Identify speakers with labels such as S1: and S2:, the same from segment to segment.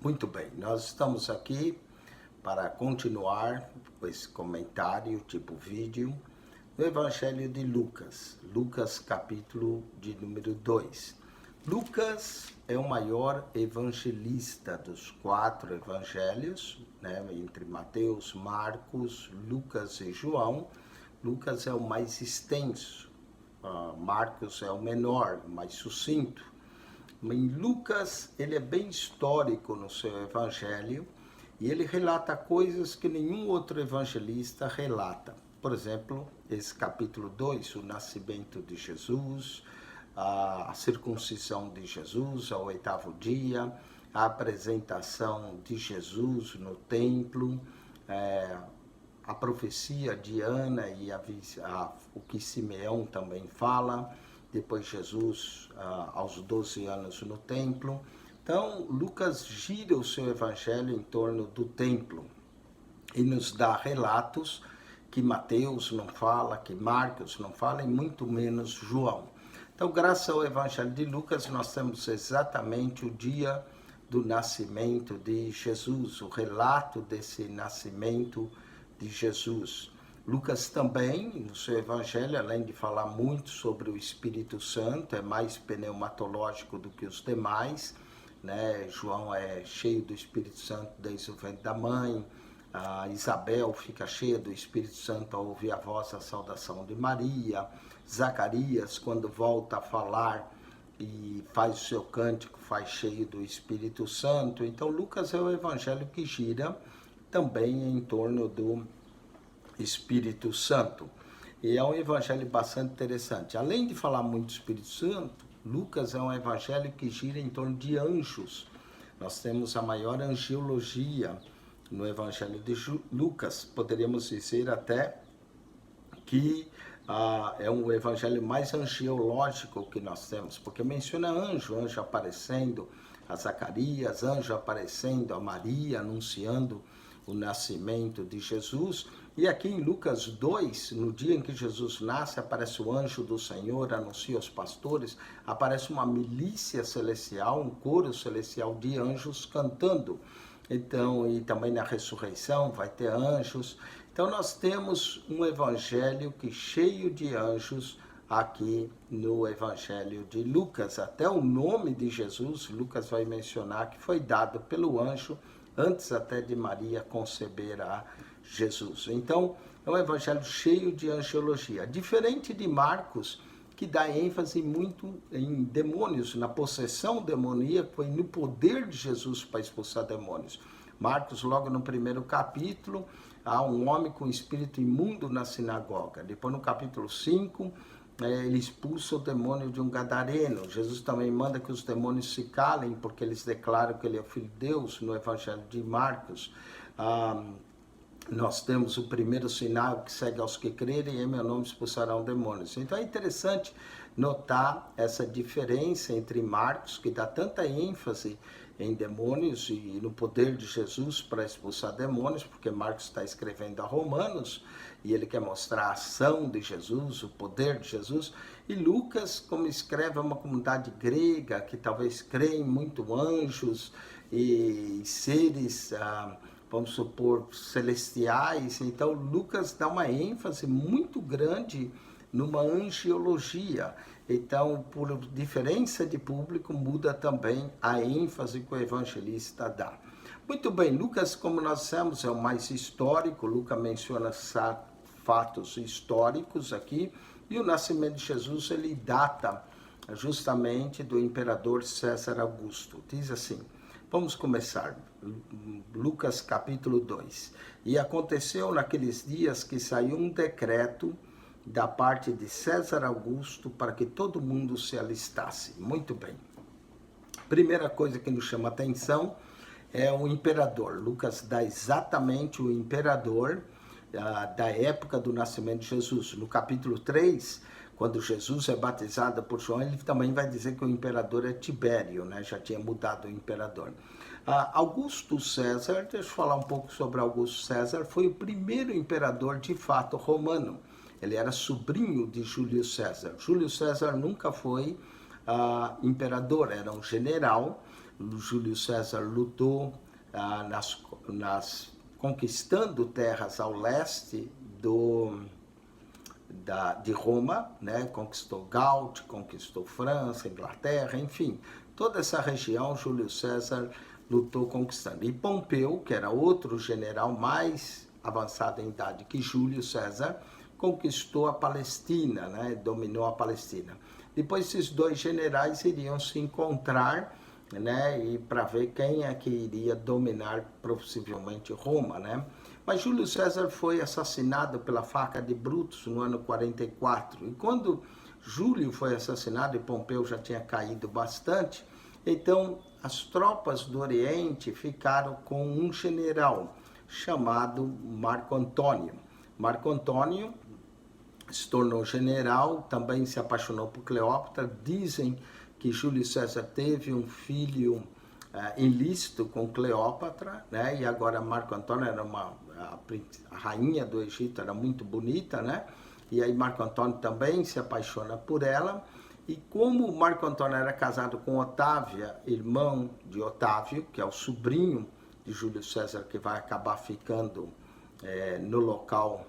S1: Muito bem, nós estamos aqui para continuar com esse comentário, tipo vídeo, no Evangelho de Lucas, Lucas capítulo de número 2. Lucas é o maior evangelista dos 4 evangelhos, né, entre Mateus, Marcos, Lucas e João. Lucas é o mais extenso, Marcos é o menor, mais sucinto. Em Lucas, ele é bem histórico no seu evangelho e ele relata coisas que nenhum outro evangelista relata. Por exemplo, esse capítulo 2, o nascimento de Jesus, a circuncisão de Jesus ao 8º dia, a apresentação de Jesus no templo, a profecia de Ana e o que Simeão também fala, depois Jesus aos 12 anos no templo. Então, Lucas gira o seu evangelho em torno do templo e nos dá relatos que Mateus não fala, que Marcos não fala e muito menos João. Então, graças ao evangelho de Lucas, nós temos exatamente o dia do nascimento de Jesus, o relato desse nascimento de Jesus. Lucas também, no seu evangelho, além de falar muito sobre o Espírito Santo, é mais pneumatológico do que os demais, né? João é cheio do Espírito Santo desde o ventre da mãe, a Isabel fica cheia do Espírito Santo ao ouvir a voz da saudação de Maria, Zacarias, quando volta a falar e faz o seu cântico, faz cheio do Espírito Santo. Então, Lucas é o evangelho que gira também em torno do Espírito Santo. E é um evangelho bastante interessante. Além de falar muito do Espírito Santo, Lucas é um evangelho que gira em torno de anjos. Nós temos a maior angiologia no evangelho de Lucas. Poderíamos dizer até que é um evangelho mais angiológico que nós temos, porque menciona anjo aparecendo a Zacarias, anjo aparecendo a Maria, anunciando o nascimento de Jesus. E aqui em Lucas 2, no dia em que Jesus nasce, aparece o anjo do Senhor, anuncia aos pastores, aparece uma milícia celestial, um coro celestial de anjos cantando. Então, e também na ressurreição vai ter anjos. Então nós temos um evangelho que cheio de anjos aqui no evangelho de Lucas. Até o nome de Jesus, Lucas vai mencionar que foi dado pelo anjo antes até de Maria conceber a Jesus. Então, é um evangelho cheio de angiologia. Diferente de Marcos, que dá ênfase muito em demônios, na possessão demoníaca e no poder de Jesus para expulsar demônios. Marcos, logo no primeiro capítulo, há um homem com espírito imundo na sinagoga. Depois, no capítulo 5, ele expulsa o demônio de um gadareno. Jesus também manda que os demônios se calem, porque eles declaram que ele é o Filho de Deus, no Evangelho de Marcos. Nós temos o primeiro sinal que segue aos que crerem, e em meu nome expulsarão demônios. Então é interessante notar essa diferença entre Marcos, que dá tanta ênfase em demônios e no poder de Jesus para expulsar demônios, porque Marcos está escrevendo a Romanos, e ele quer mostrar a ação de Jesus, o poder de Jesus. E Lucas, como escreve, é uma comunidade grega, que talvez crê em muito anjos e seres, vamos supor, celestiais. Então, Lucas dá uma ênfase muito grande numa angiologia. Então, por diferença de público, muda também a ênfase que o evangelista dá. Muito bem, Lucas, como nós dissemos, é o mais histórico. Lucas menciona fatos históricos aqui. E o nascimento de Jesus, ele data justamente do imperador César Augusto. Diz assim, vamos começar. Lucas capítulo 2. E aconteceu naqueles dias que saiu um decreto da parte de César Augusto para que todo mundo se alistasse. Muito bem. Primeira coisa que nos chama a atenção é o imperador. Lucas dá exatamente o imperador da época do nascimento de Jesus. No capítulo 3, quando Jesus é batizado por João, ele também vai dizer que o imperador é Tibério, né? Já tinha mudado o imperador. Augusto César, deixa eu falar um pouco sobre Augusto César, foi o primeiro imperador de fato romano. Ele era sobrinho de Júlio César. Júlio César nunca foi imperador, era um general, Júlio César lutou conquistando terras ao leste de Roma, né? Conquistou Gaute, conquistou França, Inglaterra, enfim, toda essa região Júlio César lutou conquistando. E Pompeu, que era outro general mais avançado em idade que Júlio César, conquistou a Palestina, né? Dominou a Palestina. Depois esses dois generais iriam se encontrar, né? E para ver quem é que iria dominar possivelmente Roma, né? Mas Júlio César foi assassinado pela faca de Brutus no ano 44. E quando Júlio foi assassinado e Pompeu já tinha caído bastante, então as tropas do Oriente ficaram com um general chamado Marco Antônio. Marco Antônio se tornou general, também se apaixonou por Cleópatra. Dizem que Júlio César teve um filho ilícito com Cleópatra, né? E agora Marco Antônio era a rainha do Egito, era muito bonita, né? E aí Marco Antônio também se apaixona por ela. E como Marco Antônio era casado com Otávia, irmão de Otávio, que é o sobrinho de Júlio César, que vai acabar ficando no local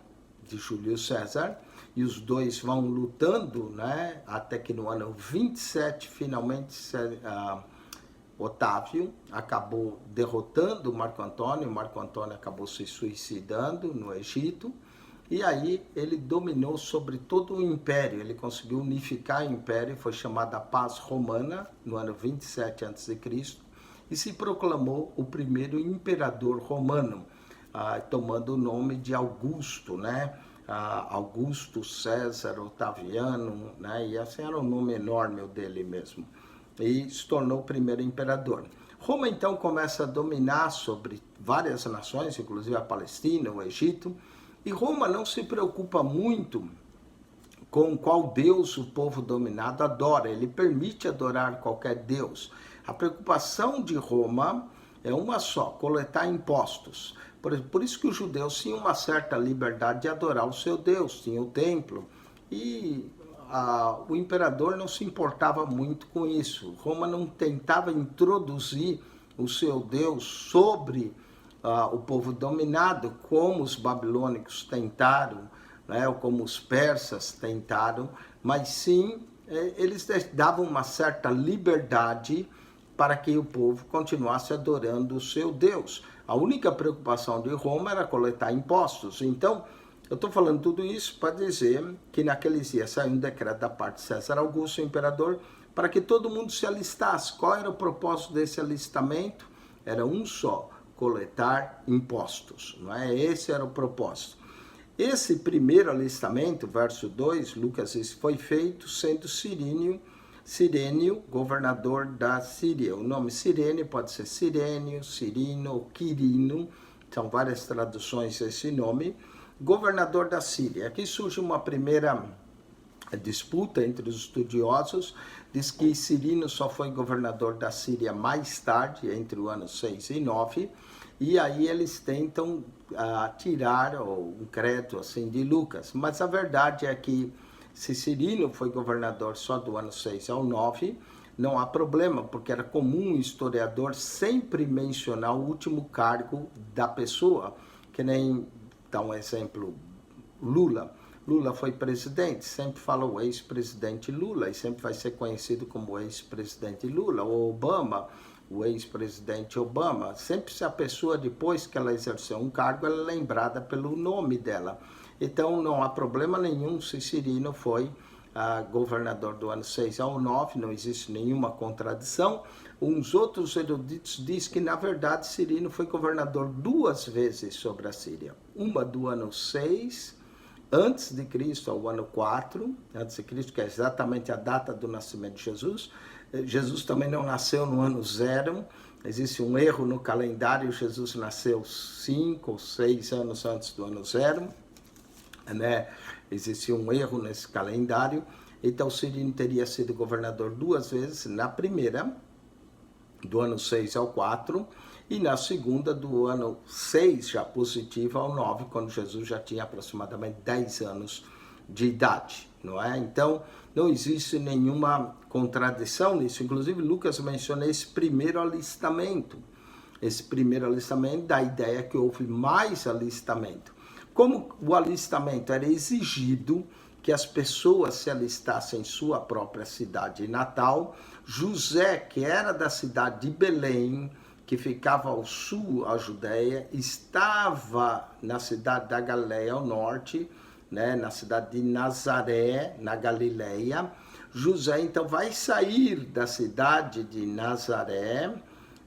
S1: de Júlio César, e os dois vão lutando, né? Até que no ano 27, finalmente, Otávio acabou derrotando Marco Antônio acabou se suicidando no Egito, e aí ele dominou sobre todo o império, ele conseguiu unificar o império, foi chamada a Paz Romana, no ano 27 a.C., e se proclamou o primeiro imperador romano, tomando o nome de Augusto, né? Augusto César Otaviano, né? E esse era o nome enorme dele mesmo, e se tornou o primeiro imperador. Roma então começa a dominar sobre várias nações, inclusive a Palestina, o Egito, e Roma não se preocupa muito com qual Deus o povo dominado adora, ele permite adorar qualquer Deus. A preocupação de Roma é uma só: coletar impostos. Por isso que os judeus tinham uma certa liberdade de adorar o seu Deus, tinha o templo, e o imperador não se importava muito com isso. Roma não tentava introduzir o seu Deus sobre o povo dominado, como os babilônicos tentaram, né, ou como os persas tentaram, mas sim, eles davam uma certa liberdade para que o povo continuasse adorando o seu Deus. A única preocupação de Roma era coletar impostos. Então, eu estou falando tudo isso para dizer que naqueles dias saiu um decreto da parte de César Augusto, o imperador, para que todo mundo se alistasse. Qual era o propósito desse alistamento? Era um só: coletar impostos, não é? Esse era o propósito. Esse primeiro alistamento, verso 2, Lucas diz, foi feito sendo Cirenio, governador da Síria. O nome Cirene pode ser Cirênio, Cirino ou Quirino, são várias traduções desse nome, governador da Síria. Aqui surge uma primeira disputa entre os estudiosos, diz que Cirino só foi governador da Síria mais tarde, entre o ano 6 e 9, e aí eles tentam tirar um crédito assim de Lucas, mas a verdade é que se Cirino foi governador só do ano 6 ao 9, não há problema, porque era comum o historiador sempre mencionar o último cargo da pessoa, que nem, dá um exemplo, Lula. Lula foi presidente, sempre fala o ex-presidente Lula, e sempre vai ser conhecido como ex-presidente Lula. Ou Obama, o ex-presidente Obama, sempre se a pessoa, depois que ela exerceu um cargo, ela é lembrada pelo nome dela. Então, não há problema nenhum se Cirino foi governador do ano 6 ao 9, não existe nenhuma contradição. Uns outros eruditos dizem que, na verdade, Cirino foi governador 2 vezes sobre a Síria. Uma do ano 6, antes de Cristo, ao ano 4, antes de Cristo, que é exatamente a data do nascimento de Jesus. Jesus também não nasceu no ano 0, existe um erro no calendário, Jesus nasceu 5 ou 6 anos antes do ano 0, né? Existia um erro nesse calendário. Então Cirino teria sido governador 2 vezes, na primeira, do ano 6 ao 4, e na segunda, do ano 6, já positivo, ao 9, quando Jesus já tinha aproximadamente 10 anos de idade, não é? Então, não existe nenhuma contradição nisso. Inclusive, Lucas menciona esse primeiro alistamento. Esse primeiro alistamento dá a ideia que houve mais alistamento. Como o alistamento era exigido que as pessoas se alistassem em sua própria cidade natal, José, que era da cidade de Belém, que ficava ao sul, a Judéia, estava na cidade da Galileia ao norte, né, na cidade de Nazaré, na Galileia. José, então, vai sair da cidade de Nazaré,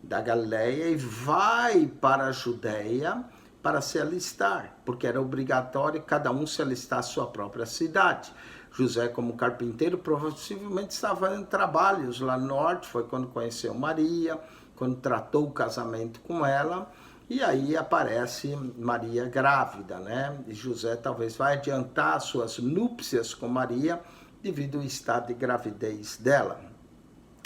S1: da Galileia, e vai para a Judéia para se alistar, porque era obrigatório cada um se alistar à sua própria cidade. José, como carpinteiro, possivelmente estava fazendo trabalhos lá no norte, foi quando conheceu Maria, quando tratou o casamento com ela, e aí aparece Maria grávida, né? E José talvez vai adiantar suas núpcias com Maria devido ao estado de gravidez dela.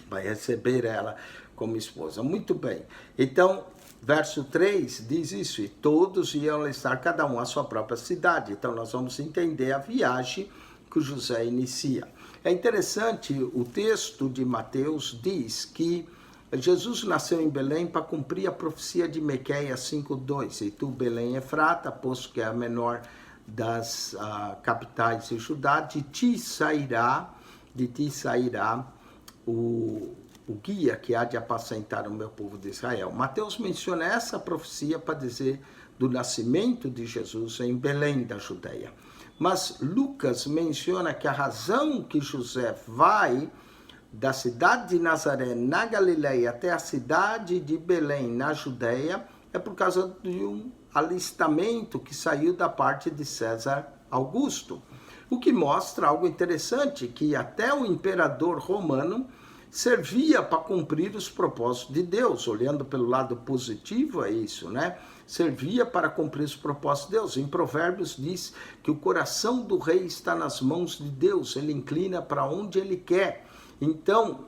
S1: Vai receber ela como esposa. Muito bem. Então, verso 3 diz isso, e todos iam alistar cada um à sua própria cidade. Então, nós vamos entender a viagem que o José inicia. É interessante, o texto de Mateus diz que Jesus nasceu em Belém para cumprir a profecia de Miqueias 5:2. E tu, Belém Efrata, posto que é a menor das capitais de Judá, de ti sairá o guia que há de apacentar o meu povo de Israel. Mateus menciona essa profecia para dizer do nascimento de Jesus em Belém da Judéia. Mas Lucas menciona que a razão que José vai da cidade de Nazaré, na Galileia, até a cidade de Belém, na Judéia, é por causa de um alistamento que saiu da parte de César Augusto. O que mostra algo interessante, que até o imperador romano servia para cumprir os propósitos de Deus. Olhando pelo lado positivo, é isso, né? Servia para cumprir os propósitos de Deus. Em Provérbios diz que o coração do rei está nas mãos de Deus, ele inclina para onde ele quer. Então,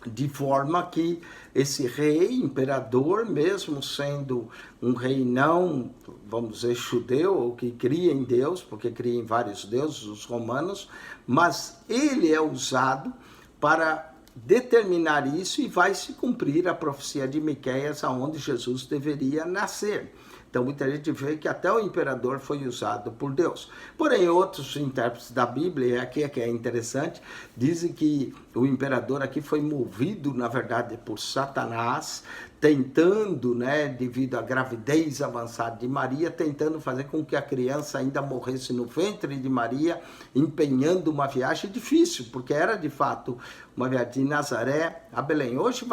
S1: de forma que esse rei, imperador, mesmo sendo um rei não, vamos dizer, judeu, ou que cria em Deus, porque cria em vários deuses, os romanos, mas ele é usado para determinar isso e vai se cumprir a profecia de Miqueias, aonde Jesus deveria nascer. Então, muita gente vê que até o imperador foi usado por Deus. Porém, outros intérpretes da Bíblia, e aqui é que é interessante, dizem que o imperador aqui foi movido, na verdade, por Satanás, tentando, né, devido à gravidez avançada de Maria, tentando fazer com que a criança ainda morresse no ventre de Maria, empenhando uma viagem difícil, porque era, de fato, uma viagem de Nazaré a Belém. Hoje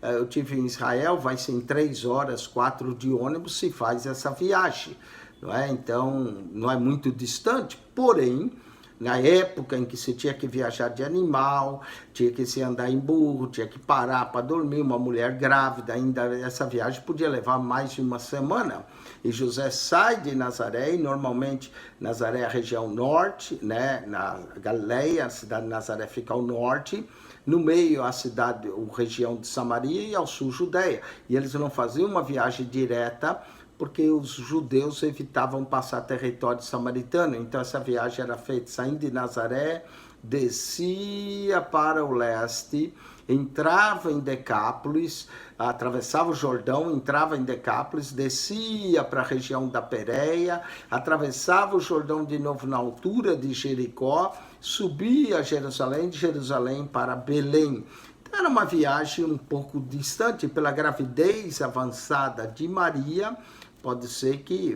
S1: eu tive em Israel, vai ser em 3 horas, 4 de ônibus, se faz essa viagem, não é? Então, não é muito distante, porém, na época em que se tinha que viajar de animal, tinha que se andar em burro, tinha que parar para dormir, uma mulher grávida, ainda essa viagem podia levar mais de uma semana. E José sai de Nazaré, e normalmente Nazaré é a região norte, né? Na Galileia, a cidade de Nazaré fica ao norte, no meio a cidade, a região de Samaria, e ao sul Judéia. E eles não faziam uma viagem direta, porque os judeus evitavam passar território samaritano. Então essa viagem era feita saindo de Nazaré, descia para o leste, entrava em Decápolis, atravessava o Jordão, entrava em Decápolis, descia para a região da Pérea, atravessava o Jordão de novo na altura de Jericó, subia a Jerusalém, de Jerusalém para Belém. Então, era uma viagem um pouco distante, pela gravidez avançada de Maria, pode ser que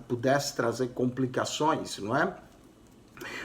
S1: pudesse trazer complicações, não é?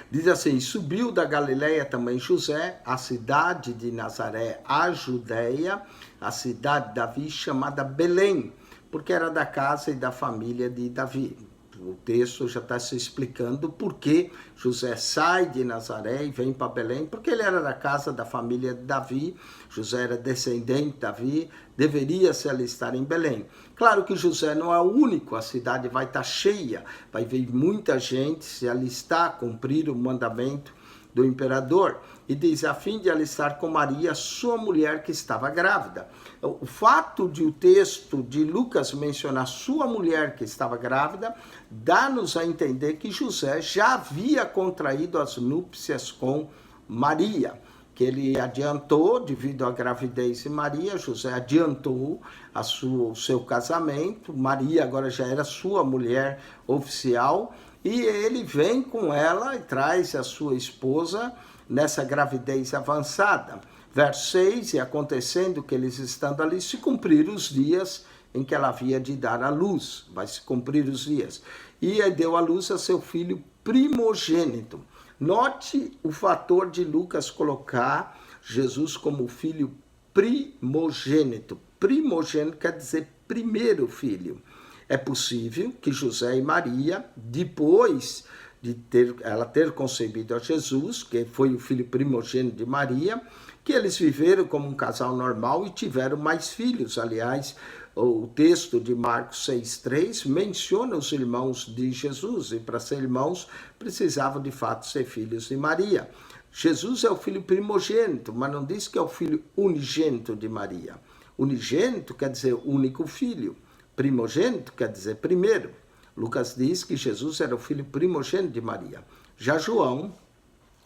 S1: Diz assim, subiu da Galileia também José, a cidade de Nazaré, a Judéia, a cidade de Davi, chamada Belém, porque era da casa e da família de Davi. O texto já está se explicando por que José sai de Nazaré e vem para Belém, porque ele era da casa da família de Davi, José era descendente de Davi, deveria se alistar em Belém. Claro que José não é o único, a cidade vai estar cheia, vai vir muita gente se alistar, cumprir o mandamento do imperador, e diz, a fim de alistar com Maria, sua mulher que estava grávida. O fato de o texto de Lucas mencionar sua mulher que estava grávida, dá-nos a entender que José já havia contraído as núpcias com Maria. que ele adiantou, devido à gravidez de Maria, José adiantou o seu casamento, Maria agora já era sua mulher oficial, e ele vem com ela e traz a sua esposa nessa gravidez avançada. Verso 6, e acontecendo que eles estando ali, se cumpriram os dias em que ela havia de dar à luz, vai se cumprir os dias. E aí deu à luz a seu filho primogênito. Note o fator de Lucas colocar Jesus como filho primogênito. Primogênito quer dizer primeiro filho. É possível que José e Maria, depois de ela ter concebido a Jesus, que foi o filho primogênito de Maria, que eles viveram como um casal normal e tiveram mais filhos. Aliás, o texto de Marcos 6,3 menciona os irmãos de Jesus, e para ser irmãos precisavam de fato ser filhos de Maria. Jesus é o filho primogênito, mas não diz que é o filho unigênito de Maria. Unigênito quer dizer único filho, primogênito quer dizer primeiro. Lucas diz que Jesus era o filho primogênito de Maria. Já João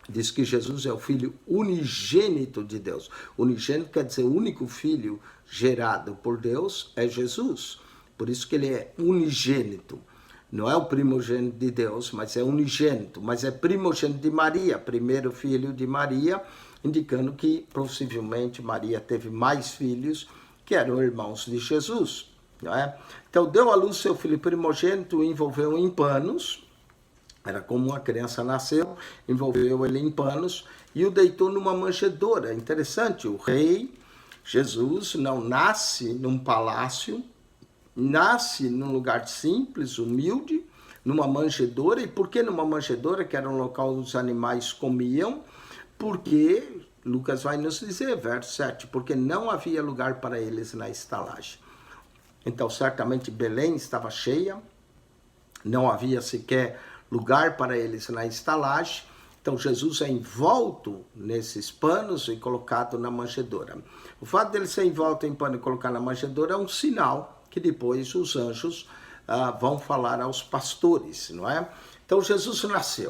S1: diz que Jesus é o filho unigênito de Deus. Unigênito quer dizer único filho gerado por Deus, é Jesus. Por isso que ele é unigênito. Não é o primogênito de Deus, mas é unigênito. Mas é primogênito de Maria, primeiro filho de Maria, indicando que possivelmente Maria teve mais filhos que eram irmãos de Jesus. Não é? Então deu à luz seu filho primogênito, o envolveu em panos. Era como uma criança nasceu, envolveu ele em panos e o deitou numa manjedoura. Interessante, o rei Jesus não nasce num palácio, nasce num lugar simples, humilde, numa manjedoura. E por que numa manjedoura, que era um local onde os animais comiam? Porque, Lucas vai nos dizer, verso 7, porque não havia lugar para eles na estalagem. Então, certamente Belém estava cheia, não havia sequer lugar para eles na estalagem. Então Jesus é envolto nesses panos e colocado na manjedoura. O fato dele ser envolto em pano e colocar na manjedoura é um sinal que depois os anjos vão falar aos pastores, não é? Então Jesus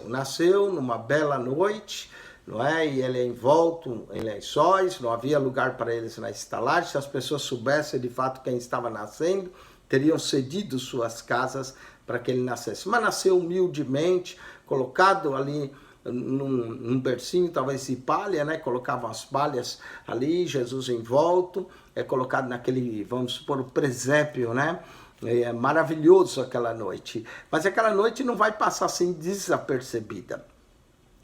S1: nasceu numa bela noite, não é? E ele é envolto em lençóis, não havia lugar para eles na estalagem. Se as pessoas soubessem de fato quem estava nascendo, teriam cedido suas casas para que ele nascesse. Mas nasceu humildemente, colocado ali num bercinho, talvez de palha, né? Colocavam as palhas ali, Jesus envolto, é colocado naquele, vamos supor, o presépio, né? É maravilhoso aquela noite. Mas aquela noite não vai passar assim desapercebida.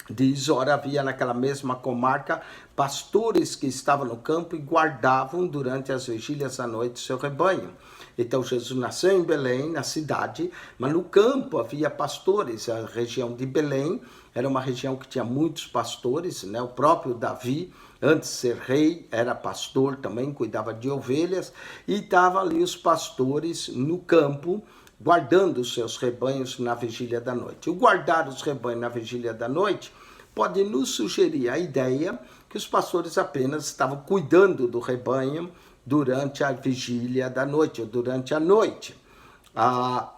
S1: Diz, ora, havia naquela mesma comarca pastores que estavam no campo e guardavam durante as vigílias da noite seu rebanho. Então Jesus nasceu em Belém, na cidade, mas no campo havia pastores. A região de Belém era uma região que tinha muitos pastores, né? O próprio Davi, antes de ser rei, era pastor também, cuidava de ovelhas, e estavam ali os pastores no campo, guardando os seus rebanhos na vigília da noite. O guardar os rebanhos na vigília da noite pode nos sugerir a ideia que os pastores apenas estavam cuidando do rebanho durante a vigília da noite, ou durante a noite.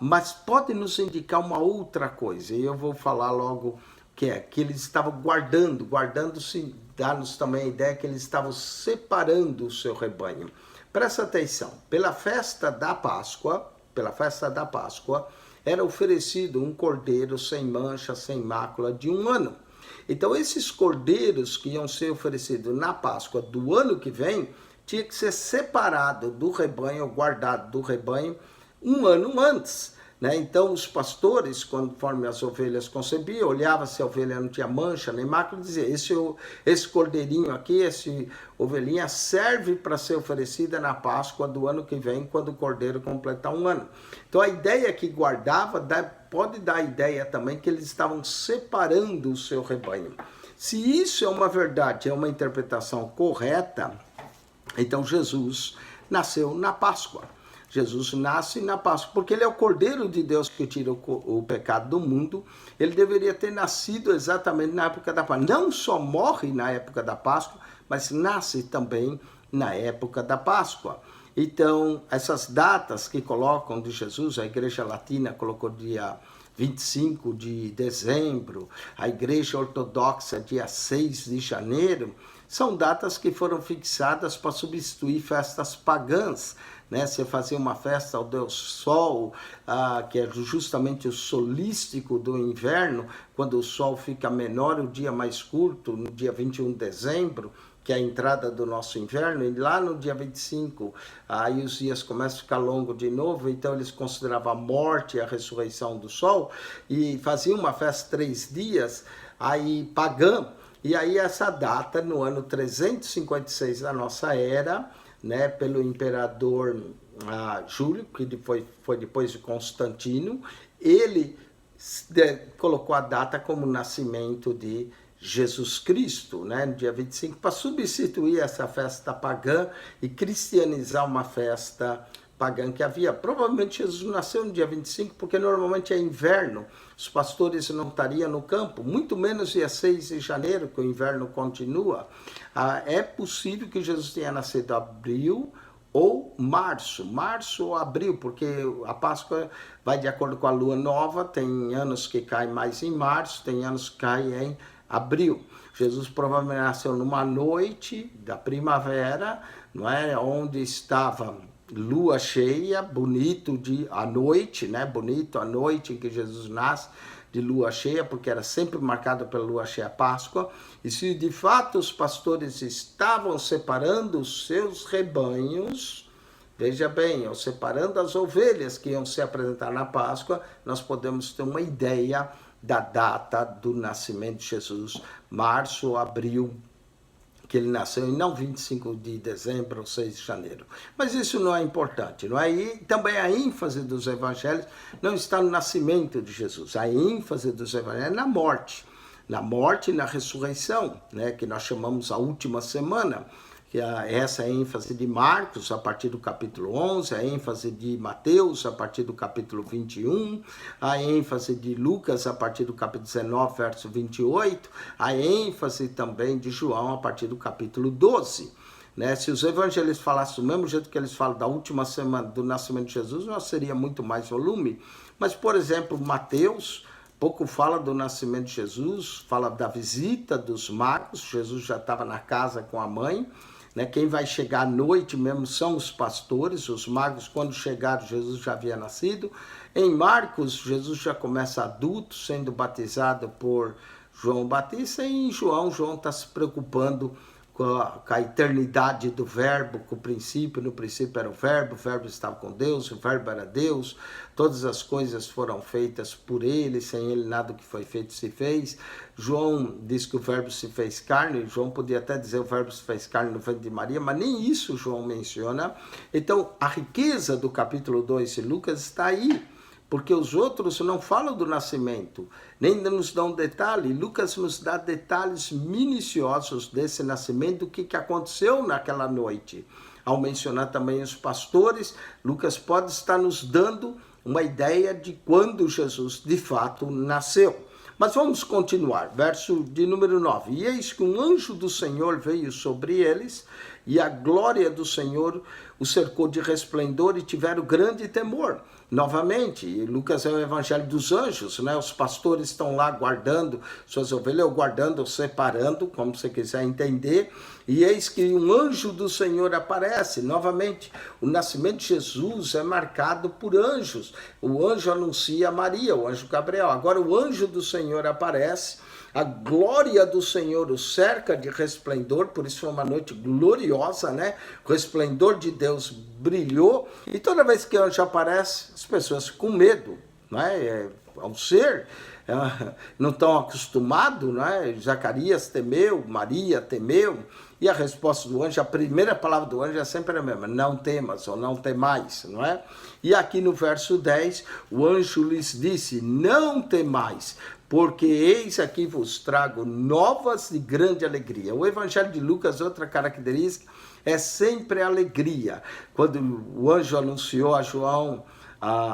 S1: Mas pode nos indicar uma outra coisa, e eu vou falar logo que eles estavam guardando-se, dá-nos também a ideia que eles estavam separando o seu rebanho. Presta atenção, pela festa da Páscoa, era oferecido um cordeiro sem mancha, sem mácula, de 1 ano. Então, esses cordeiros que iam ser oferecidos na Páscoa do ano que vem, tinha que ser separado do rebanho, guardado do rebanho, 1 ano antes, né? Então, os pastores, conforme as ovelhas concebiam, olhavam se a ovelha não tinha mancha nem mácula, e diziam, esse cordeirinho aqui, esse ovelhinha, serve para ser oferecida na Páscoa do ano que vem, quando o cordeiro completar 1 ano. Então, a ideia que guardava pode dar a ideia também que eles estavam separando o seu rebanho. Se isso é uma verdade, é uma interpretação correta, então Jesus nasceu na Páscoa. Jesus nasce na Páscoa, porque ele é o Cordeiro de Deus que tira o pecado do mundo. Ele deveria ter nascido exatamente na época da Páscoa. Não só morre na época da Páscoa, mas nasce também na época da Páscoa. Então, essas datas que colocam de Jesus, a Igreja Latina colocou dia 25 de dezembro, a Igreja Ortodoxa dia 6 de janeiro, são datas que foram fixadas para substituir festas pagãs, né? Você fazia uma festa ao Deus Sol, que é justamente o solístico do inverno, quando o Sol fica menor, o dia mais curto, no dia 21 de dezembro, que é a entrada do nosso inverno, e lá no dia 25, aí os dias começam a ficar longos de novo, então eles consideravam a morte e a ressurreição do Sol, e faziam uma festa 3 dias, aí pagã, e aí essa data, no ano 356 da nossa era, né, pelo imperador Júlio, que foi depois de Constantino, ele colocou a data como nascimento de Jesus Cristo, né, no dia 25, para substituir essa festa pagã e cristianizar uma festa pagã que havia. Provavelmente Jesus nasceu no dia 25, porque normalmente é inverno, os pastores não estariam no campo, muito menos dia 6 de janeiro, que o inverno continua. É possível que Jesus tenha nascido em abril ou março ou abril, porque a Páscoa vai de acordo com a lua nova, tem anos que cai mais em março, tem anos que cai em abril. Jesus provavelmente nasceu numa noite da primavera, não é? Onde estava lua cheia, bonito à noite, né? Bonito a noite em que Jesus nasce, de lua cheia, porque era sempre marcado pela lua cheia Páscoa. E se de fato os pastores estavam separando os seus rebanhos, veja bem, ou separando as ovelhas que iam se apresentar na Páscoa, nós podemos ter uma ideia da data do nascimento de Jesus, março ou abril, que ele nasceu, e não 25 de dezembro ou 6 de janeiro. Mas isso não é importante, não é? E também a ênfase dos evangelhos não está no nascimento de Jesus, a ênfase dos evangelhos é na morte e na ressurreição, né? Que nós chamamos a última semana, que essa é a ênfase de Marcos, a partir do capítulo 11, a ênfase de Mateus, a partir do capítulo 21, a ênfase de Lucas, a partir do capítulo 19, verso 28, a ênfase também de João, a partir do capítulo 12. Né? Se os evangelhos falassem do mesmo jeito que eles falam da última semana do nascimento de Jesus, nós seria muito mais volume. Mas, por exemplo, Mateus pouco fala do nascimento de Jesus, fala da visita dos magos, Jesus já estava na casa com a mãe, né? Quem vai chegar à noite mesmo são os pastores, os magos, quando chegaram, Jesus já havia nascido. Em Marcos, Jesus já começa adulto, sendo batizado por João Batista, e em João está se preocupando com a eternidade do verbo, com o princípio, no princípio era o verbo estava com Deus, o verbo era Deus, todas as coisas foram feitas por ele, sem ele nada que foi feito se fez. João diz que o verbo se fez carne, João podia até dizer o verbo se fez carne no ventre de Maria, mas nem isso João menciona. Então a riqueza do capítulo 2 de Lucas está aí, porque os outros não falam do nascimento, nem nos dão detalhe. Lucas nos dá detalhes minuciosos desse nascimento, do que aconteceu naquela noite. Ao mencionar também os pastores, Lucas pode estar nos dando uma ideia de quando Jesus de fato nasceu. Mas vamos continuar, verso de número 9. E eis que um anjo do Senhor veio sobre eles, e a glória do Senhor o cercou de resplendor, e tiveram grande temor. Novamente, Lucas é o evangelho dos anjos, né? Os pastores estão lá guardando suas ovelhas, ou guardando, ou separando, como você quiser entender. E eis que um anjo do Senhor aparece. Novamente, o nascimento de Jesus é marcado por anjos. O anjo anuncia a Maria, o anjo Gabriel. Agora o anjo do Senhor aparece. A glória do Senhor o cerca de resplendor, por isso foi uma noite gloriosa, né? O resplendor de Deus brilhou, e toda vez que o anjo aparece, as pessoas ficam com medo, né? Ao ser, não estão acostumados, né? Zacarias temeu, Maria temeu, e a resposta do anjo, a primeira palavra do anjo é sempre a mesma: não temas ou não temais, não é? E aqui no verso 10, o anjo lhes disse: não temais, porque eis aqui vos trago novas de grande alegria. O evangelho de Lucas, outra característica, é sempre alegria. Quando o anjo anunciou a João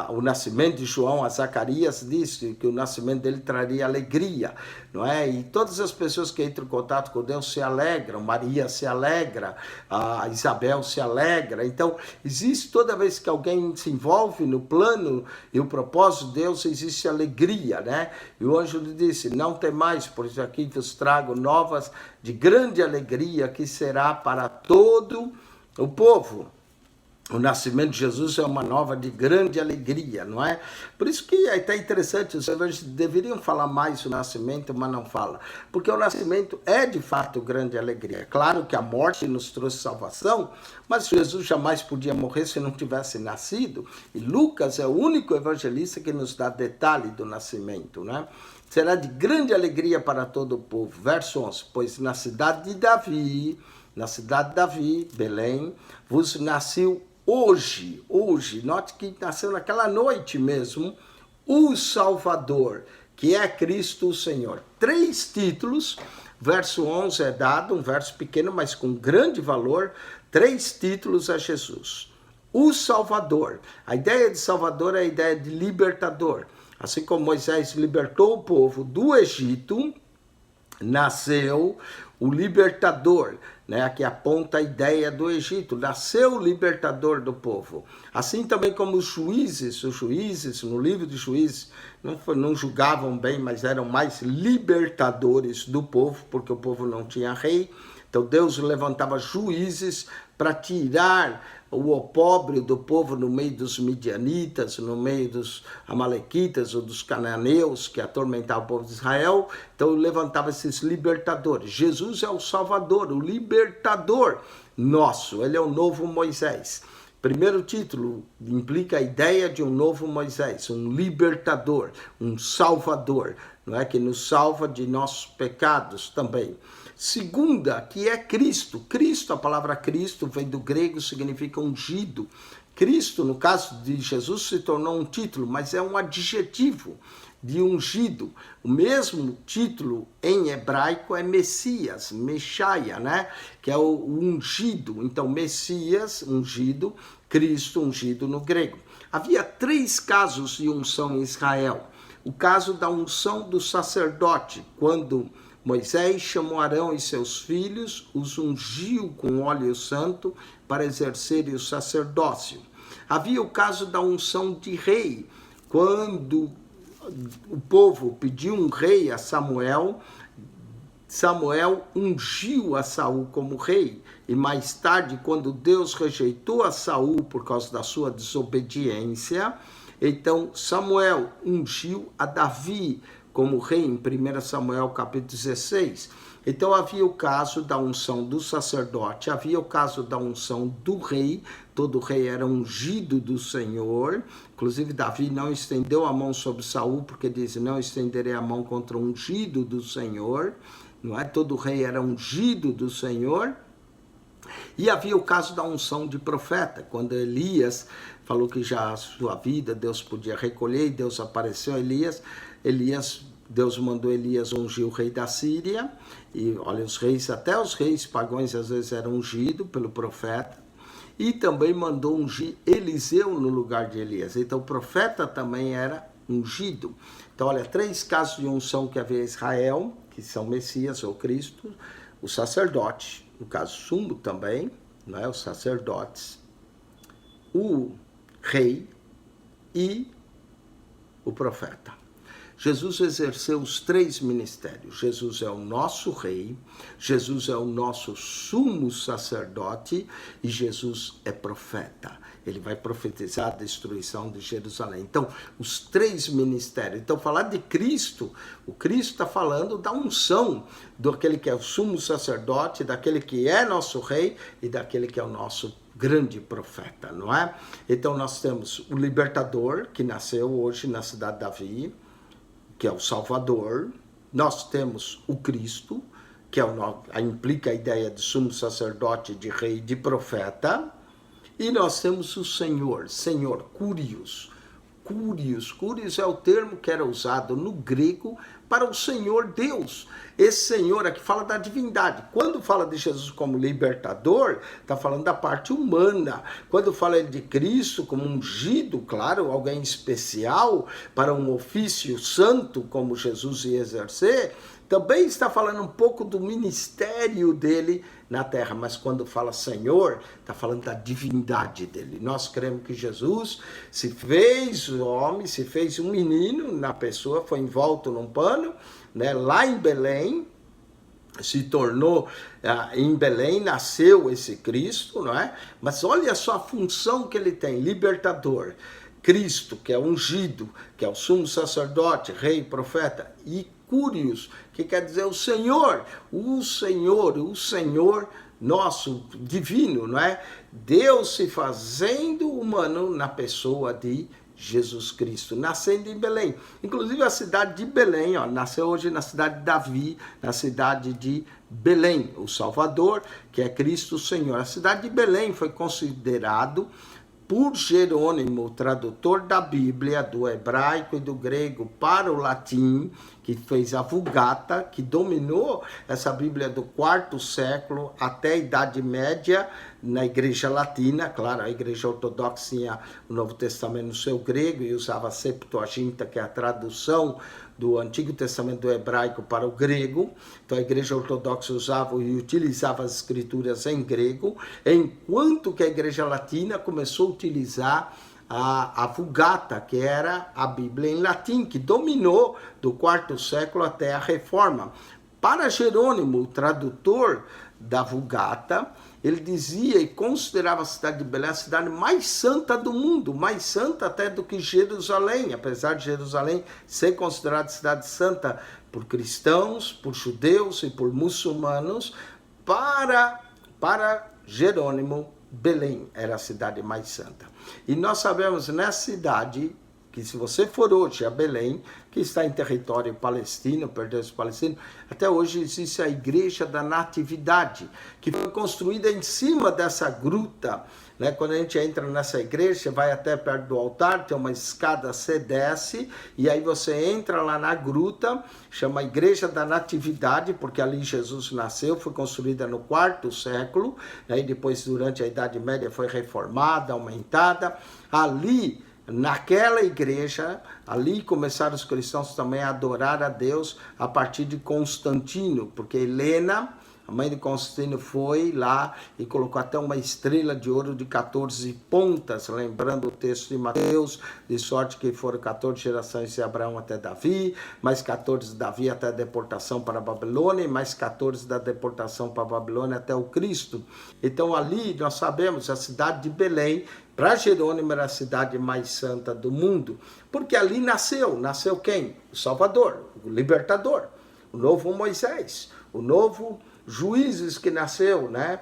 S1: o nascimento de João, a Zacarias disse que o nascimento dele traria alegria, não é? E todas as pessoas que entram em contato com Deus se alegram, Maria se alegra, a Isabel se alegra. Então, existe toda vez que alguém se envolve no plano e o propósito de Deus, existe alegria, né? E o anjo lhe disse, não temais, por isso aqui vos trago novas de grande alegria, que será para todo o povo. O nascimento de Jesus é uma nova de grande alegria, não é? Por isso que é até interessante, os evangelhos deveriam falar mais do nascimento, mas não fala. Porque o nascimento é de fato grande alegria. É claro que a morte nos trouxe salvação, mas Jesus jamais podia morrer se não tivesse nascido. E Lucas é o único evangelista que nos dá detalhe do nascimento, né? Será de grande alegria para todo o povo. Verso 11, pois na cidade de Davi, Belém, vos nasceu hoje, note que nasceu naquela noite mesmo, o Salvador, que é Cristo o Senhor. 3 títulos, verso 11 é dado, um verso pequeno, mas com grande valor, 3 títulos a Jesus. O Salvador, a ideia de Salvador é a ideia de libertador. Assim como Moisés libertou o povo do Egito, nasceu o libertador, né, que aponta a ideia do Egito, nasceu o libertador do povo. Assim também como os juízes no livro de Juízes não julgavam bem, mas eram mais libertadores do povo, porque o povo não tinha rei. Então Deus levantava juízes para tirar o opróbrio do povo no meio dos midianitas, no meio dos amalequitas ou dos cananeus que atormentavam o povo de Israel. Então levantava esses libertadores. Jesus é o Salvador, o libertador nosso. Ele é o novo Moisés. Primeiro título implica a ideia de um novo Moisés, um libertador, um salvador, não é, que nos salva de nossos pecados também. Segunda, que é Cristo. Cristo, a palavra Cristo vem do grego, significa ungido. Cristo, no caso de Jesus, se tornou um título, mas é um adjetivo de ungido. O mesmo título em hebraico é Messias, Mexaia, né? Que é o ungido. Então, Messias, ungido, Cristo, ungido no grego. Havia 3 casos de unção em Israel. O caso da unção do sacerdote, quando Moisés chamou Arão e seus filhos, os ungiu com óleo santo para exercerem o sacerdócio. Havia o caso da unção de rei, quando o povo pediu um rei a Samuel, Samuel ungiu a Saul como rei. E mais tarde, quando Deus rejeitou a Saul por causa da sua desobediência, então Samuel ungiu a Davi como rei em 1 Samuel capítulo 16. Então havia o caso da unção do sacerdote, havia o caso da unção do rei, todo rei era ungido do Senhor. Inclusive Davi não estendeu a mão sobre Saul, porque diz, não estenderei a mão contra o ungido do Senhor, não é? Todo rei era ungido do Senhor. E havia o caso da unção de profeta, quando Elias falou que já a sua vida Deus podia recolher, e Deus apareceu a Elias, Deus mandou Elias ungir o rei da Síria, e olha, os reis, até os reis pagãos às vezes eram ungidos pelo profeta, e também mandou ungir Eliseu no lugar de Elias, então o profeta também era ungido. Então olha, 3 casos de unção que havia em Israel, que são Messias ou Cristo, o sacerdote, no caso sumo também, não é? Os sacerdotes, o rei e o profeta. Jesus exerceu os 3 ministérios. Jesus é o nosso rei, Jesus é o nosso sumo sacerdote e Jesus é profeta. Ele vai profetizar a destruição de Jerusalém. Então, os 3 ministérios. Então, falar de Cristo, o Cristo está falando da unção daquele que é o sumo sacerdote, daquele que é nosso rei e daquele que é o nosso grande profeta, não é? Então, nós temos o libertador, que nasceu hoje na cidade de Davi, que é o Salvador. Nós temos o Cristo, que implica a ideia de sumo sacerdote, de rei, de profeta. E nós temos o Senhor, Curios. Curios é o termo que era usado no grego para o Senhor Deus. Esse Senhor aqui fala da divindade. Quando fala de Jesus como libertador, está falando da parte humana. Quando fala de Cristo como ungido, claro, alguém especial para um ofício santo como Jesus ia exercer, também está falando um pouco do ministério dele na terra, mas quando fala Senhor, está falando da divindade dele. Nós cremos que Jesus se fez homem, se fez um menino na pessoa, foi envolto num pano, né, lá em Belém, se tornou, em Belém nasceu esse Cristo, não é? Mas olha só a função que ele tem, libertador. Cristo, que é ungido, que é o sumo sacerdote, rei, profeta, e Curios, que quer dizer o Senhor nosso, divino, não é? Deus se fazendo humano na pessoa de Jesus Cristo, nascendo em Belém. Inclusive a cidade de Belém, ó, nasceu hoje na cidade de Davi, na cidade de Belém, o Salvador, que é Cristo Senhor. A cidade de Belém foi considerado por Jerônimo, tradutor da Bíblia, do hebraico e do grego para o latim, que fez a Vulgata, que dominou essa Bíblia do 4º século até a Idade Média, na Igreja Latina. Claro, a Igreja Ortodoxa tinha o Novo Testamento no seu grego e usava a Septuaginta, que é a tradução do Antigo Testamento do hebraico para o grego. Então a Igreja Ortodoxa usava e utilizava as escrituras em grego, enquanto que a Igreja Latina começou a utilizar a Vulgata, que era a Bíblia em latim, que dominou do 4º século até a Reforma. Para Jerônimo, o tradutor da Vulgata, ele dizia e considerava a cidade de Belém a cidade mais santa do mundo, mais santa até do que Jerusalém, apesar de Jerusalém ser considerada cidade santa por cristãos, por judeus e por muçulmanos. Para Jerônimo, Belém era a cidade mais santa. E nós sabemos nessa cidade que, se você for hoje a Belém, que está em território palestino, perdão, os palestinos, até hoje existe a Igreja da Natividade, que foi construída em cima dessa gruta, né? Quando a gente entra nessa igreja, vai até perto do altar, tem uma escada, você desce, e aí você entra lá na gruta, chama Igreja da Natividade, porque ali Jesus nasceu, foi construída no 4º século, né? E depois, durante a Idade Média, foi reformada, aumentada. Ali, naquela igreja, ali começaram os cristãos também a adorar a Deus a partir de Constantino, porque Helena, a mãe de Constantino, foi lá e colocou até uma estrela de ouro de 14 pontas, lembrando o texto de Mateus, de sorte que foram 14 gerações de Abraão até Davi, mais 14 de Davi até a deportação para a Babilônia, e mais 14 da deportação para a Babilônia até o Cristo. Então ali nós sabemos, a cidade de Belém, para Jerônimo era a cidade mais santa do mundo, porque ali nasceu quem? O Salvador, o libertador, o novo Moisés, o novo Juízes que nasceu, né?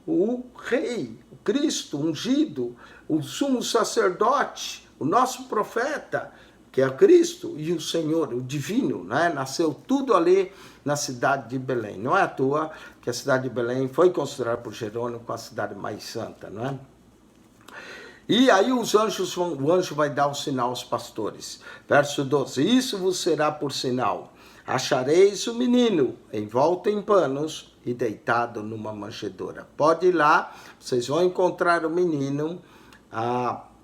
S1: O rei, o Cristo ungido, o sumo sacerdote, o nosso profeta, que é o Cristo, e o Senhor, o divino, né? Nasceu tudo ali na cidade de Belém. Não é à toa que a cidade de Belém foi considerada por Jerônimo como a cidade mais santa, não é? E aí o anjo vai dar o sinal aos pastores. Verso 12, isso vos será por sinal. Achareis o menino envolto em panos e deitado numa manjedoura. Pode ir lá, vocês vão encontrar o menino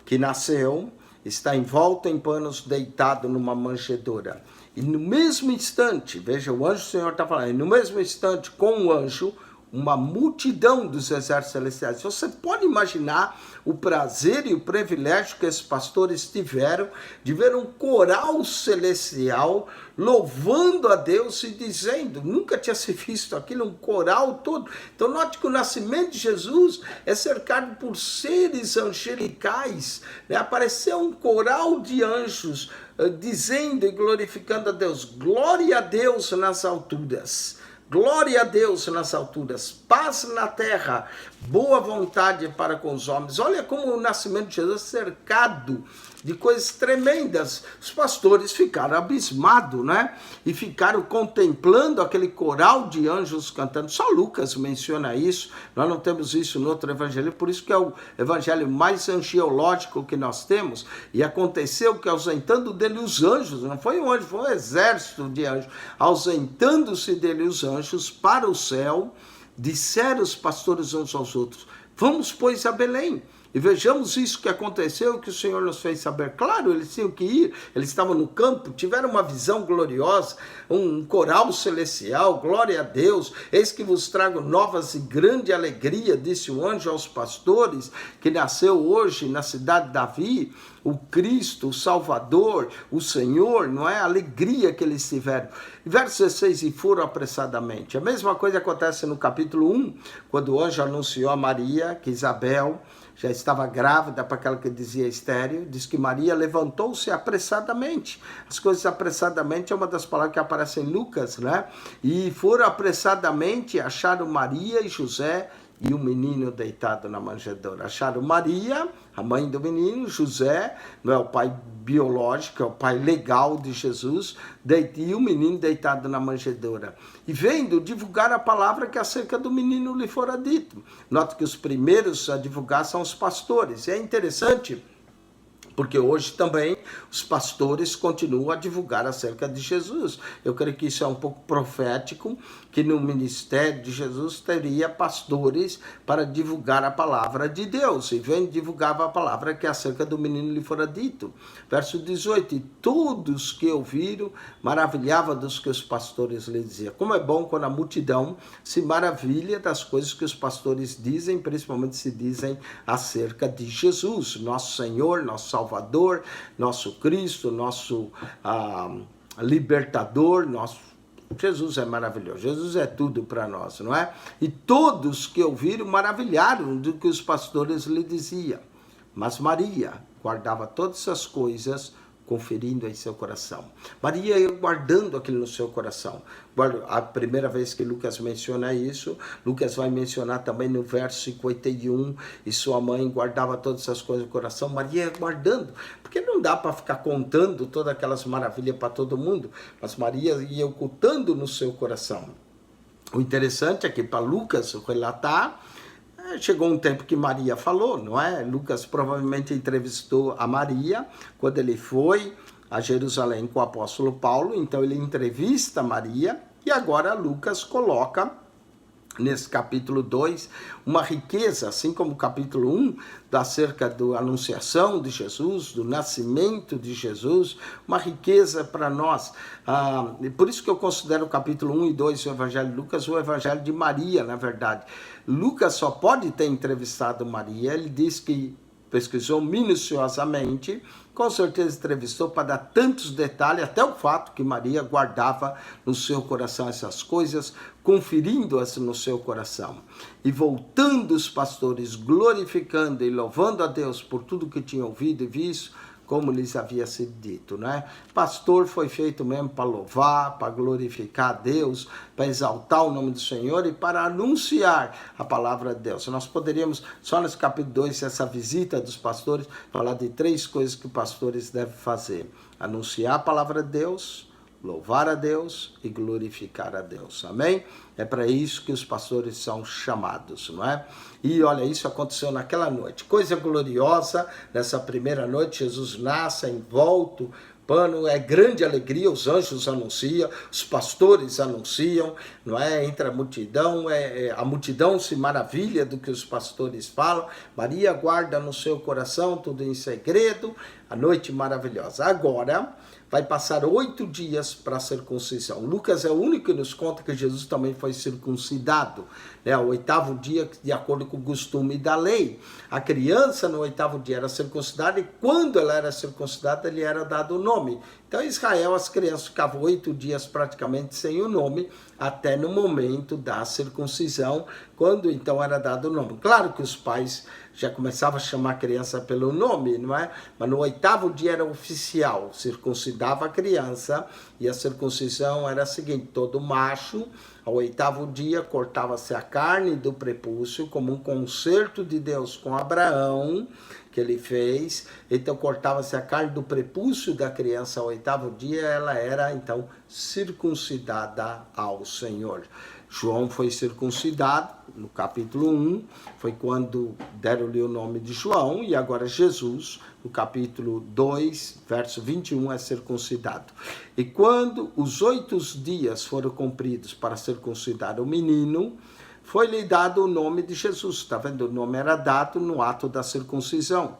S1: que nasceu, está envolto em panos, deitado numa manjedoura. E no mesmo instante, veja, o anjo do Senhor está falando, e no mesmo instante, com o anjo, uma multidão dos exércitos celestiais. Você pode imaginar o prazer e o privilégio que esses pastores tiveram de ver um coral celestial louvando a Deus e dizendo, nunca tinha se visto aquilo, um coral todo. Então note que o nascimento de Jesus é cercado por seres angelicais, né? Apareceu um coral de anjos dizendo e glorificando a Deus, glória a Deus nas alturas, Glória a Deus nas alturas, paz na terra, boa vontade para com os homens. Olha como o nascimento de Jesus é cercado de coisas tremendas. Os pastores ficaram abismados, né? E ficaram contemplando aquele coral de anjos cantando. Só Lucas menciona isso. Nós não temos isso no outro evangelho, por isso que é o evangelho mais angiológico que nós temos. E aconteceu que ausentando dele os anjos, não foi um anjo, foi um exército de anjos, ausentando-se dele os anjos para o céu, disseram os pastores uns aos outros: vamos, pois, a Belém, e vejamos isso que aconteceu, que o Senhor nos fez saber. Claro, eles tinham que ir, eles estavam no campo, tiveram uma visão gloriosa, um coral celestial, glória a Deus. Eis que vos trago novas e grande alegria, disse o anjo aos pastores, que nasceu hoje na cidade de Davi, o Cristo, o Salvador, o Senhor, não é? A alegria que eles tiveram. Verso 16, e foram apressadamente. A mesma coisa acontece no capítulo 1, quando o anjo anunciou a Maria que Isabel já estava grávida, para aquela que dizia estéril. Diz que Maria levantou-se apressadamente. As coisas apressadamente é uma das palavras que aparecem em Lucas, né? E foram apressadamente, acharam Maria e José e o menino deitado na manjedoura. Acharam Maria, a mãe do menino, José, não é o pai biológico, é o pai legal de Jesus, e o menino deitado na manjedoura. E vendo divulgar a palavra que acerca do menino lhe fora dito. Nota que os primeiros a divulgar são os pastores. E é interessante, porque hoje também os pastores continuam a divulgar acerca de Jesus. Eu creio que isso é um pouco profético, que no ministério de Jesus teria pastores para divulgar a palavra de Deus. E vem divulgava a palavra que acerca do menino lhe fora dito. Verso 18, e todos que ouviram maravilhavam dos que os pastores lhe diziam. Como é bom quando a multidão se maravilha das coisas que os pastores dizem, principalmente se dizem acerca de Jesus, nosso Senhor, nosso Salvador, nosso Cristo, nosso libertador, nosso Jesus é maravilhoso, Jesus é tudo para nós, não é? E todos que ouviram maravilharam do que os pastores lhe diziam. Mas Maria guardava todas essas coisas, conferindo em seu coração. Maria ia guardando aquilo no seu coração. A primeira vez que Lucas menciona isso, Lucas vai mencionar também no verso 51, e sua mãe guardava todas essas coisas no coração. Maria ia guardando, porque não dá para ficar contando todas aquelas maravilhas para todo mundo, mas Maria ia ocultando no seu coração. O interessante é que para Lucas relatar, chegou um tempo que Maria falou, não é? Lucas provavelmente entrevistou a Maria quando ele foi a Jerusalém com o apóstolo Paulo, então ele entrevista Maria, e agora Lucas coloca nesse capítulo 2, uma riqueza, assim como o capítulo 1, acerca da anunciação de Jesus, do nascimento de Jesus, uma riqueza para nós. Por isso que eu considero o capítulo 1 e 2 do Evangelho de Lucas o Evangelho de Maria, na verdade. Lucas só pode ter entrevistado Maria, ele diz que pesquisou minuciosamente, com certeza entrevistou para dar tantos detalhes, até o fato que Maria guardava no seu coração essas coisas, conferindo-as no seu coração. E voltando os pastores, glorificando e louvando a Deus por tudo que tinham ouvido e visto, como lhes havia sido dito, né? Pastor foi feito mesmo para louvar, para glorificar a Deus, para exaltar o nome do Senhor e para anunciar a palavra de Deus. Nós poderíamos, só nesse capítulo 2, essa visita dos pastores, falar de 3 coisas que os pastores devem fazer: anunciar a palavra de Deus, louvar a Deus e glorificar a Deus. Amém? É para isso que os pastores são chamados, não é? E olha, isso aconteceu naquela noite. Coisa gloriosa, nessa primeira noite, Jesus nasce envolto, pano, é grande alegria, os anjos anunciam, os pastores anunciam, não é? Entre a multidão, a multidão se maravilha do que os pastores falam. Maria guarda no seu coração tudo em segredo, a noite maravilhosa. Agora vai passar 8 dias para a circuncisão. Lucas é o único que nos conta que Jesus também foi circuncidado, né? O 8º dia, de acordo com o costume da lei. A criança no 8º dia era circuncidada, e quando ela era circuncidada, lhe era dado o nome. Então, em Israel, as crianças ficavam 8 dias praticamente sem o nome, até no momento da circuncisão, quando então era dado o nome. Claro que os pais já começava a chamar a criança pelo nome, não é? Mas no 8º dia era oficial, circuncidava a criança, e a circuncisão era a seguinte: todo macho, ao 8º dia, cortava-se a carne do prepúcio, como um concerto de Deus com Abraão, que ele fez. Então cortava-se a carne do prepúcio da criança ao 8º dia, ela era então circuncidada ao Senhor. João foi circuncidado no capítulo 1, foi quando deram-lhe o nome de João, e agora Jesus, no capítulo 2, verso 21, é circuncidado. E quando os 8 dias foram cumpridos para circuncidar o menino, foi-lhe dado o nome de Jesus. Está vendo? O nome era dado no ato da circuncisão.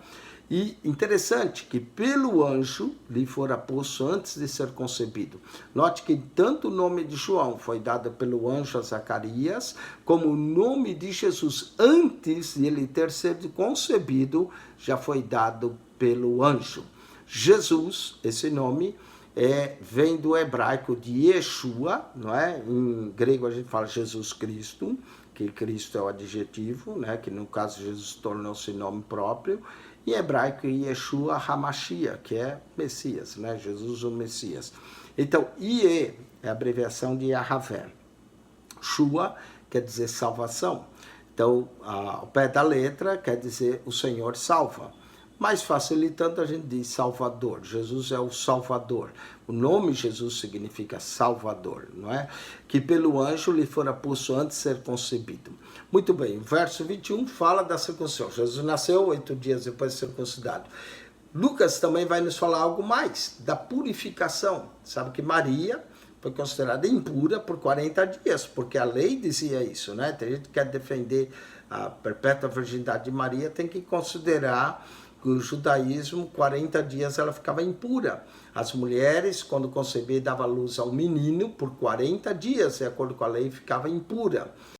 S1: E interessante que pelo anjo lhe fora posto antes de ser concebido. Note que tanto o nome de João foi dado pelo anjo a Zacarias, como o nome de Jesus antes de ele ter sido concebido, já foi dado pelo anjo. Jesus, esse nome, vem do hebraico de Yeshua, não é? Em grego a gente fala Jesus Cristo, que Cristo é o adjetivo, né? Que no caso Jesus tornou-se nome próprio. Em hebraico, Yeshua HaMashiach, que é Messias, né? Jesus o Messias. Então, Ie é a abreviação de Yahvé. Shua quer dizer salvação. Então, ao pé da letra quer dizer o Senhor salva. Mas facilitando, a gente diz Salvador. Jesus é o Salvador. O nome Jesus significa Salvador, não é? Que pelo anjo lhe fora posto antes de ser concebido. Muito bem, o verso 21 fala da circuncisão. Jesus nasceu 8 dias depois de ser circuncidado. Lucas também vai nos falar algo mais, da purificação. Sabe que Maria foi considerada impura por 40 dias, porque a lei dizia isso, né? Tem gente que quer defender a perpétua virgindade de Maria, tem que considerar que o judaísmo, 40 dias ela ficava impura. As mulheres, quando concebiam, davam luz ao menino, por 40 dias, de acordo com a lei, ficava impura.